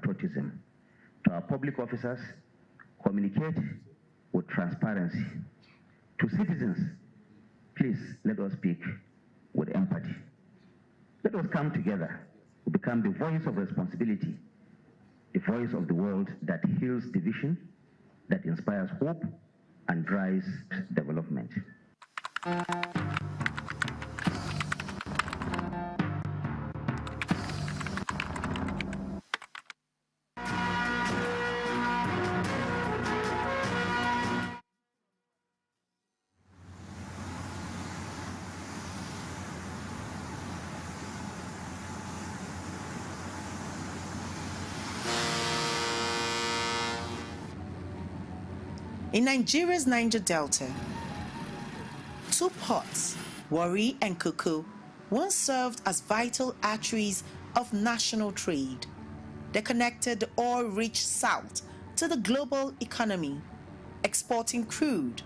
patriotism. To our public officers, communicate with transparency. To citizens, please let us speak with empathy. Let us come together to become the voice of responsibility, the voice of the world that heals division, that inspires hope, and drives development. In Nigeria's Niger Delta, two ports, Warri and Kuku, once served as vital arteries of national trade. They connected the oil-rich south to the global economy, exporting crude,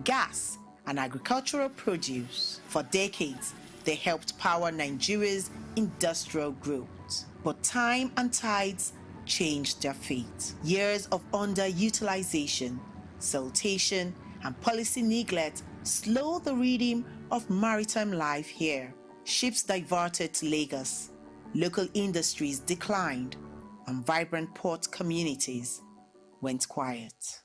gas, and agricultural produce. For decades, they helped power Nigeria's industrial growth. But time and tides changed their fate. Years of underutilization, siltation, and policy neglect slowed the rhythm of maritime life here. Ships diverted to Lagos, local industries declined, and vibrant port communities went quiet.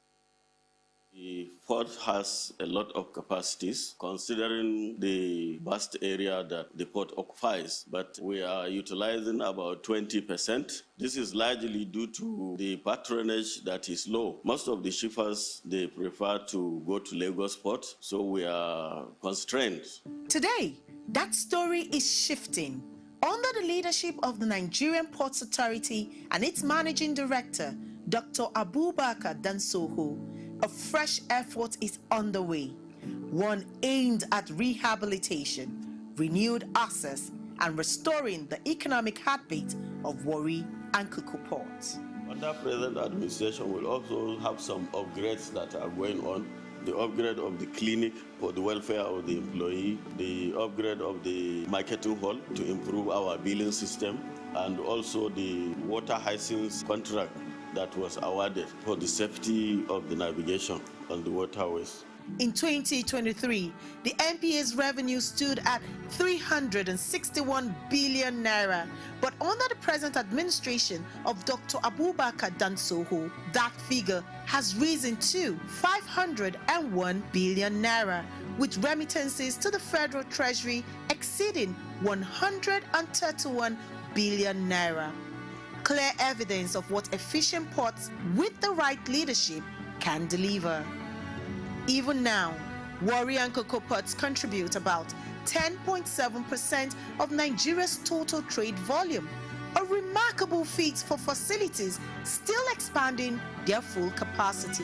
The port has a lot of capacities, considering the vast area that the port occupies, but we are utilizing about 20%. This is largely due to the patronage that is low. Most of the shippers, they prefer to go to Lagos port, so we are constrained. Today, that story is shifting. Under the leadership of the Nigerian Ports Authority and its managing director, Dr. Abubakar Dansoho, a fresh effort is underway, one aimed at rehabilitation, renewed access, and restoring the economic heartbeat of Warri and Kuku ports. Under present administration, we'll also have some upgrades that are going on. The upgrade of the clinic for the welfare of the employee, the upgrade of the marketing hall to improve our billing system, and also the water hyacinth contract that was awarded for the safety of the navigation on the waterways. In 2023, the NPA's revenue stood at 361 billion naira, but under the present administration of Dr. Abubakar Dansoho, that figure has risen to 501 billion naira, with remittances to the Federal Treasury exceeding 131 billion naira. Clear evidence of what efficient ports with the right leadership can deliver. Even now, Warri and Kuku ports contribute about 10.7% of Nigeria's total trade volume, a remarkable feat for facilities still expanding their full capacity.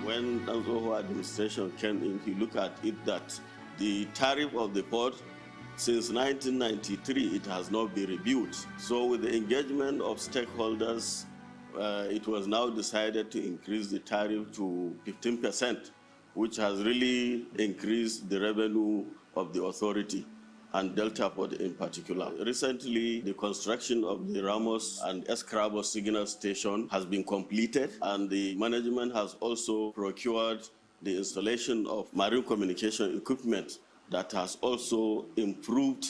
When the Dansoho administration came in, you look at it that the tariff of the port since 1993, it has not been reviewed. So with the engagement of stakeholders, it was now decided to increase the tariff to 15%, which has really increased the revenue of the authority and Delta Port in particular. Recently, the construction of the Ramos and Escrabo signal station has been completed, and the management has also procured the installation of marine communication equipment that has also improved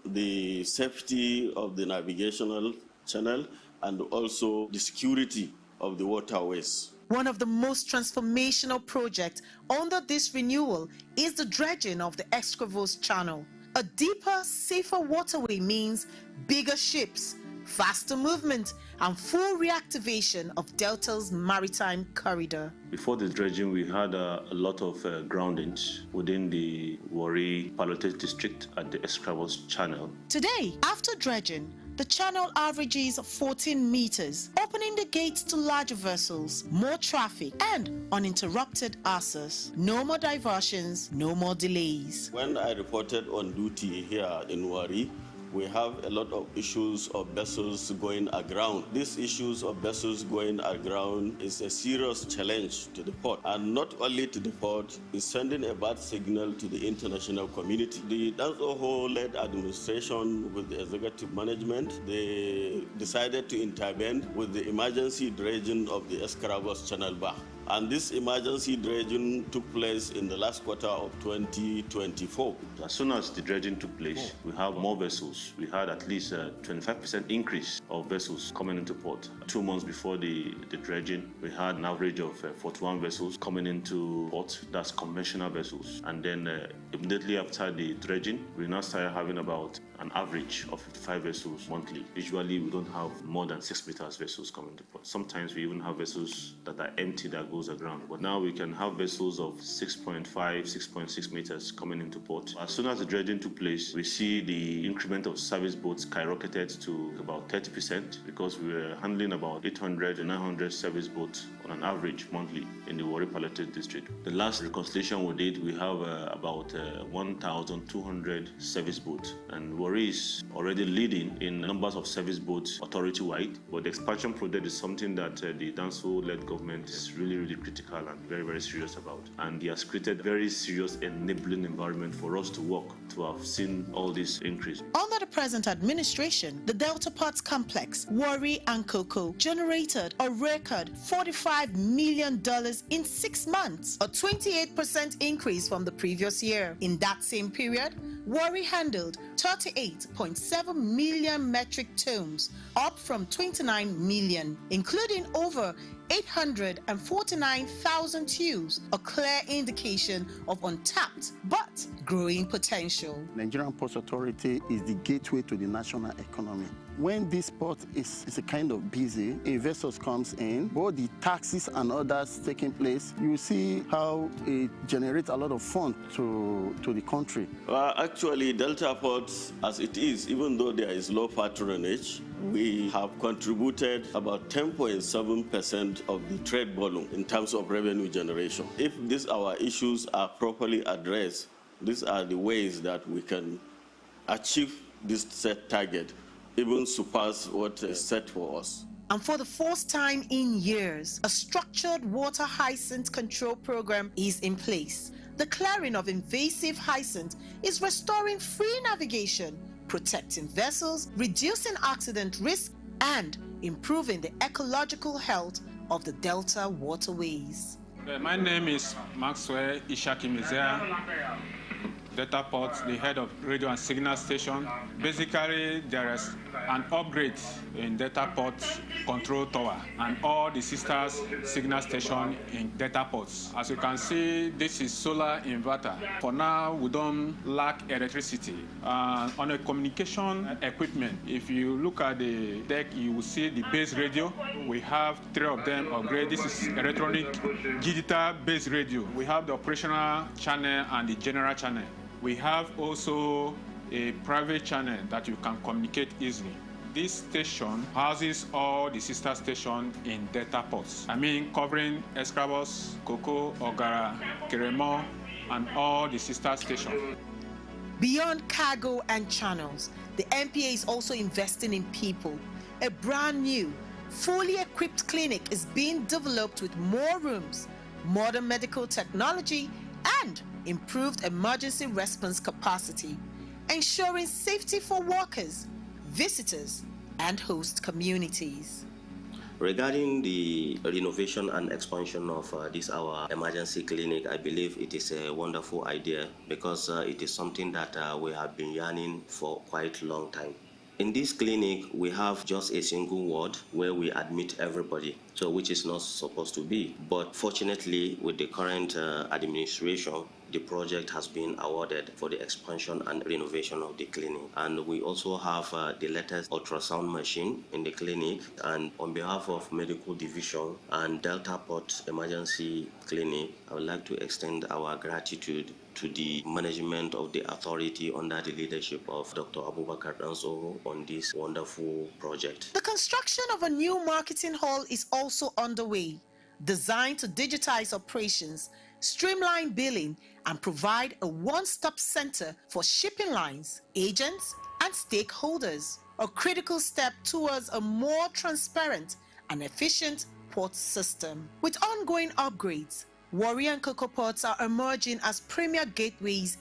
the safety of the navigational channel and also the security of the waterways. One of the most transformational projects under this renewal is the dredging of the Escravos Channel. A deeper, safer waterway means bigger ships, faster movement, and full reactivation of Delta's maritime corridor. Before the dredging, we had a lot of groundings within the Warri Palote district at the Escravos Channel. Today, after dredging, the channel averages 14 meters, opening the gates to larger vessels, more traffic, and uninterrupted access. No more diversions, no more delays. When I reported on duty here in Warri, we have a lot of issues of vessels going aground. These issues of vessels going aground is a serious challenge to the port, and not only to the port, it's sending a bad signal to the international community. The Dansoho-led administration with the executive management, they decided to intervene with the emergency dredging of the Escaragos Channel Bar. And this emergency dredging took place in the last quarter of 2024. As soon as the dredging took place, we have more vessels. We had at least a 25% increase of vessels coming into port. 2 months before the dredging, we had an average of 41 vessels coming into port. That's conventional vessels. And then immediately after the dredging, we now started having about an average of 55 vessels monthly. Usually, we don't have more than 6 meters vessels coming to port. Sometimes we even have vessels that are empty that goes aground. But now we can have vessels of 6.5, 6.6 meters coming into port. As soon as the dredging took place, we see the increment of service boats skyrocketed to about 30% because we were handling about 800 to 900 service boats on an average monthly in the Warri Palliative District. The last reconciliation we did, we have about 1,200 service boats, and Warri is already leading in numbers of service boats authority-wide, but the expansion project is something that the Danso-led government is really critical and very serious about, and he has created very serious enabling environment for us to work to have seen all this increase. Under the present administration, the Delta Ports Complex, Warri and Cocoa, generated a record $45 million in 6 months, a 28% increase from the previous year. In that same period, Warri handled 38.7 million metric tons, up from 29 million, including over 849,000 TEUs, a clear indication of untapped but growing potential. Nigerian Ports Authority is the gateway to the national economy. When this port is a kind of busy, investors comes in, both the taxes and others taking place, you see how it generates a lot of funds to the country. Actually, Delta Ports, as it is, even though there is low patronage, we have contributed about 10.7% of the trade volume in terms of revenue generation. If these our issues are properly addressed, these are the ways that we can achieve this set target, even surpass what is set for us. And for the first time in years, a structured water hyacinth control program is in place. The clearing of invasive hyacinth is restoring free navigation, protecting vessels, reducing accident risk, and improving the ecological health of the Delta waterways. My name is Maxwell Ishakimizea, Delta Ports, the head of radio and signal station. Basically, there is an upgrade in Delta Ports control tower and all the sisters signal station in Delta Ports. As you can see, this is solar inverter. For now, we don't lack electricity. On a communication equipment, if you look at the deck, you will see the base radio. We have 3 of them upgraded. This is electronic digital base radio. We have the operational channel and the general channel. We have also a private channel that you can communicate easily. This station houses all the sister stations in Delta Ports. I mean, covering Escaragos, Cocoa, Ogara, Keremo, and all the sister stations. Beyond cargo and channels, the NPA is also investing in people. A brand new, fully equipped clinic is being developed with more rooms, modern medical technology, and improved emergency response capacity, ensuring safety for workers, visitors, and host communities. Regarding the renovation and expansion of our emergency clinic, I believe it is a wonderful idea because it is something that we have been yearning for quite a long time. In this clinic, we have just a single ward where we admit everybody, so which is not supposed to be. But fortunately, with the current administration, the project has been awarded for the expansion and renovation of the clinic. And we also have the latest ultrasound machine in the clinic. And on behalf of Medical Division and Delta Port Emergency Clinic, I would like to extend our gratitude to the management of the authority under the leadership of Dr. Abubakar Danso on this wonderful project. The construction of a new marketing hall is also underway, designed to digitize operations streamline billing, and provide a one-stop center for shipping lines, agents, and stakeholders. A critical step towards a more transparent and efficient port system. With ongoing upgrades, Warri and Cocoa ports are emerging as premier gateways